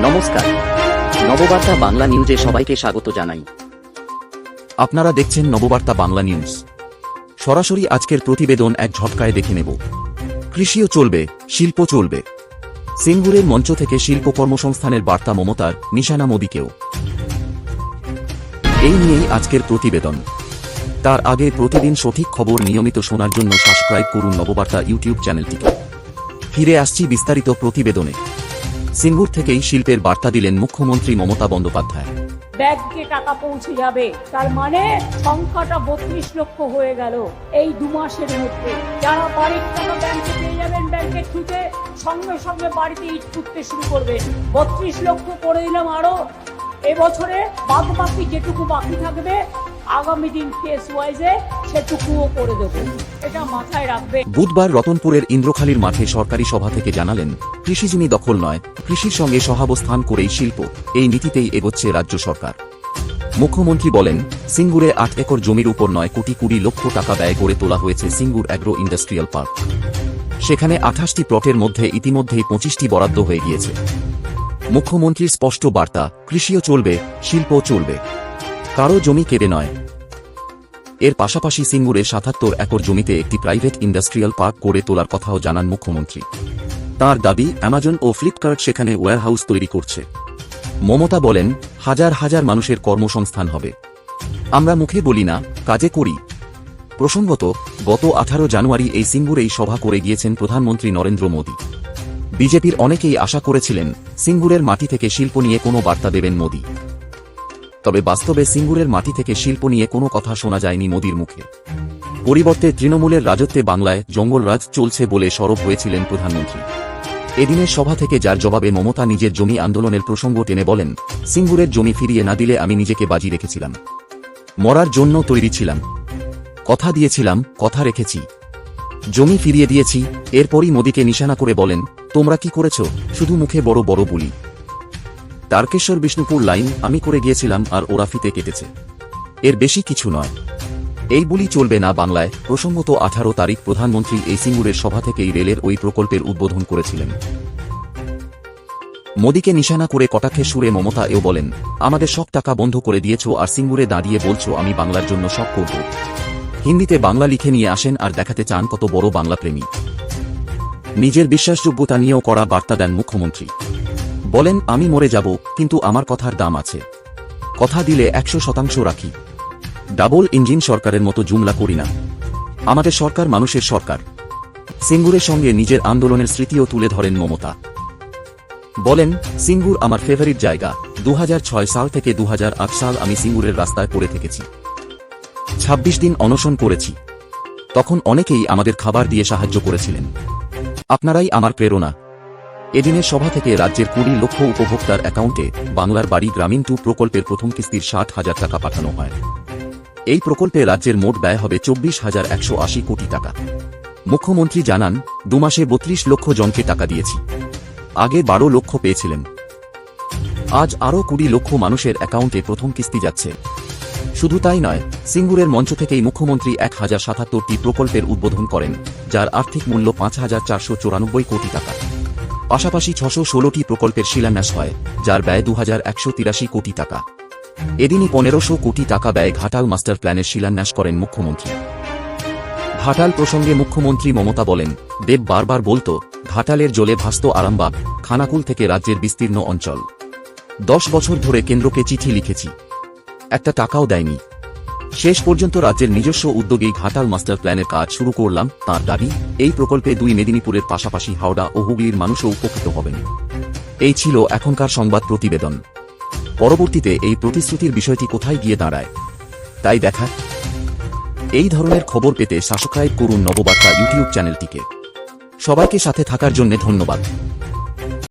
নমস্কার, নববার্তা বাংলা নিউজে সবাইকে স্বাগত জানাই। আপনারা দেখছেন নববার্তা বাংলা নিউজ। সরাসরি আজকের প্রতিবেদন এক ঝটকায় দেখে নেব। কৃষিও চলবে, শিল্প চলবে। সিঙ্গুরের মঞ্চ থেকে শিল্প কর্মসংস্থানের বার্তা মমতার, নিশানা মোদীকেও। এই নিয়েই আজকের প্রতিবেদন। তার আগে প্রতিদিন সঠিক খবর নিয়মিত শোনার জন্য সাবস্ক্রাইব করুন নববার্তা ইউটিউব চ্যানেলটিকে। ফিরে আসছি বিস্তারিত প্রতিবেদনে। সিঙ্গুর থেকেই শিল্পের বার্তা দিলেন মুখ্যমন্ত্রী মমতা বন্দ্যোপাধ্যায়। ব্যাংকে টাকা পৌঁছে যাবে, তার মানে সংখ্যাটা 32 লক্ষ হয়ে গেল এই 2 মাসের মধ্যে। যারা বাড়ির টাকা ব্যাংকে পেয়ে যাবেন, ব্যাংকের থ্রুতে সঙ্গে সঙ্গে বাড়িতে ইট করতে শুরু করবে। 32 লক্ষ করে দিলাম আরো এবছরে, বাদ বাকি যেটুকু বাকি থাকবে আগামী দিন কেস ওয়াইজে সেটুকুও করে দেবো, এটা মাথায় রাখবে। বুধবার রতনপুরের ইন্দ্রখালীর মাঠে সরকারি সভা থেকে জানালেন, কৃষিজমি দখল নয়, কৃষির সঙ্গে সহাবস্থান করেই শিল্প, এই নীতিতেই এগোচ্ছে রাজ্য সরকার। মুখ্যমন্ত্রী বলেন, সিঙ্গুরে 8 একর জমির উপর 9 কোটি 20 লক্ষ টাকা ব্যয় করে তোলা হয়েছে সিঙ্গুর অ্যাগ্রো ইন্ডাস্ট্রিয়াল পার্ক। সেখানে 28টি প্লটের মধ্যে ইতিমধ্যেই 25টি বরাদ্দ হয়ে গিয়েছে। মুখ্যমন্ত্রীর স্পষ্ট বার্তা, কৃষিও চলবে, শিল্পও চলবে, কারো জমি কেড়ে নয়। এর পাশাপাশি সিঙ্গুরে 77 একর জমিতে একটি প্রাইভেট ইন্ডাস্ট্রিয়াল পার্ক করে তোলার কথাও জানান মুখ্যমন্ত্রী। তার দাবি, অ্যামাজন ও ফ্লিপকার্ট সেখানে ওয়্যারহাউস তৈরি করছে। মমতা বলেন, হাজার হাজার মানুষের কর্মসংস্থান হবে। আমরা মুখে বলি না, কাজে করি। প্রসঙ্গত, গত 18 জানুয়ারি এই সিঙ্গুরেই সভা করে গিয়েছেন প্রধানমন্ত্রী নরেন্দ্র মোদী। বিজেপির অনেকেই আশা করেছিলেন, সিঙ্গুরের মাটি থেকে শিল্প নিয়ে কোনো বার্তা দেবেন মোদী। তবে বাস্তবে সিঙ্গুরের মাটি থেকে শিল্প নিয়ে কোনো কথা শোনা যায়নি মোদীর মুখে। পরিবর্তে তৃণমূলের রাজত্বে বাংলায় জঙ্গলরাজ চলছে বলে সরব হয়েছিলেন প্রধানমন্ত্রী। এদিনের সভা থেকে যার জবাবে মমতা নিজের জমি আন্দোলনের প্রসঙ্গ টেনে বলেন, সিঙ্গুরের জমি ফিরিয়ে না দিলে আমি নিজেকে বাজি রেখেছিলাম, মরার জন্য তৈরি ছিলাম, কথা দিয়েছিলাম, কথা রেখেছি, জমি ফিরিয়ে দিয়েছি। এরপরই মোদীকে নিশানা করে বলেন, তোমরা কি করেছ? শুধু মুখে বড় বড় বুলি। তারকেশ্বর বিষ্ণুপুর লাইন আমি করে গিয়েছিলাম আর ওরা ফিতে কেটেছে, এর বেশি কিছু নয়। এই বুলি চলবে না বাংলায়। প্রসঙ্গত 18 তারিখ প্রধানমন্ত্রী এই সিঙ্গুরের সভা থেকেই রেলের ওই প্রকল্পের উদ্বোধন করেছিলেন। মোদীকে নিশানা করে কটাক্ষের সুরে মমতা এও বলেন, আমাদের সব টাকা বন্ধ করে দিয়েছ আর সিঙ্গুরে দাঁড়িয়ে বলছো আমি বাংলার জন্য সব করব। হিন্দিতে বাংলা লিখে নিয়ে আসেন আর দেখাতে চান কত বড় বাংলা প্রেমী। নিজের বিশ্বাসযোগ্যতা নিয়েও কড়া বার্তা দেন মুখ্যমন্ত্রী। বলেন, আমি মরে যাব, কিন্তু আমার কথার দাম আছে। কথা দিলে 100% রাখি। ডাবল ইঞ্জিন সরকারের মতো জুমলা করি না। আমাদের সরকার মানুষের সরকার। সিঙ্গুরের সঙ্গে নিজের আন্দোলনের স্মৃতিও তুলে ধরেন মমতা। বলেন, সিঙ্গুর আমার ফেভারিট জায়গা। 2006 সাল থেকে 2008 সাল আমি সিঙ্গুরের রাস্তায় পড়ে থেকেছি। 26 দিন অনশন করেছি। তখন অনেকেই আমাদের খাবার দিয়ে সাহায্য করেছিলেন। আপনারাই আমার প্রেরণা। এদিনের সভা থেকে রাজ্যের 20 লক্ষ উপভোক্তার অ্যাকাউন্টে বাংলার বাড়ি গ্রামীণ 2 প্রকল্পের প্রথম কিস্তির 60,000 টাকা পাঠানো হয়। এই প্রকল্পে রাজ্যের মোট ব্যয় হবে 24,180 কোটি টাকা। মুখ্যমন্ত্রী জানান, 2 মাসে 32 লক্ষ জনকে টাকা দিয়েছি। আগে 12 লক্ষ পেয়েছিলেন। আজ আরও 20 লক্ষ মানুষের অ্যাকাউন্টে প্রথম কিস্তি যাচ্ছে। শুধু তাই নয়, সিঙ্গুরের মঞ্চ থেকেই মুখ্যমন্ত্রী 1077টি প্রকল্পের উদ্বোধন করেন, যার আর্থিক মূল্য 5,494 কোটি টাকা। পাশাপাশি 616টি প্রকল্পের শিলান্যাস হয়, যার ব্যয় 2,183 কোটি টাকা। এদিনই 1,500 কোটি টাকা ব্যয় ঘাটাল মাস্টার প্ল্যানের শিলান্যাস করেন মুখ্যমন্ত্রী। ঘাটাল প্রসঙ্গে মুখ্যমন্ত্রী মমতা বলেন, দেব বারবার বলতো, ঘাটালের জলে ভাসত আরামবাগ, খানাকুল থেকে রাজ্যের বিস্তীর্ণ অঞ্চল। 10 বছর ধরে কেন্দ্রকে চিঠি লিখেছি, একটা টাকাও দেয়নি। শেষ পর্যন্ত রাজ্যের নিজস্ব উদ্যোগেই ঘাটাল মাস্টার প্ল্যানের কাজ শুরু করলাম। তাঁর দাবি, এই প্রকল্পে 2 মেদিনীপুরের পাশাপাশি হাওড়া ও হুগলির মানুষও উপকৃত হবেন। এই ছিল এখনকার সংবাদ প্রতিবেদন। পরবর্তীতে এই প্রতিশ্রুতির বিষয়টি কোথায় গিয়ে দাঁড়ায়, তাই দেখা। এই ধরনের খবর পেতে সাবস্ক্রাইব করুন নববার্তা ইউটিউব চ্যানেলটিকে। সবাইকে সাথে থাকার জন্য ধন্যবাদ।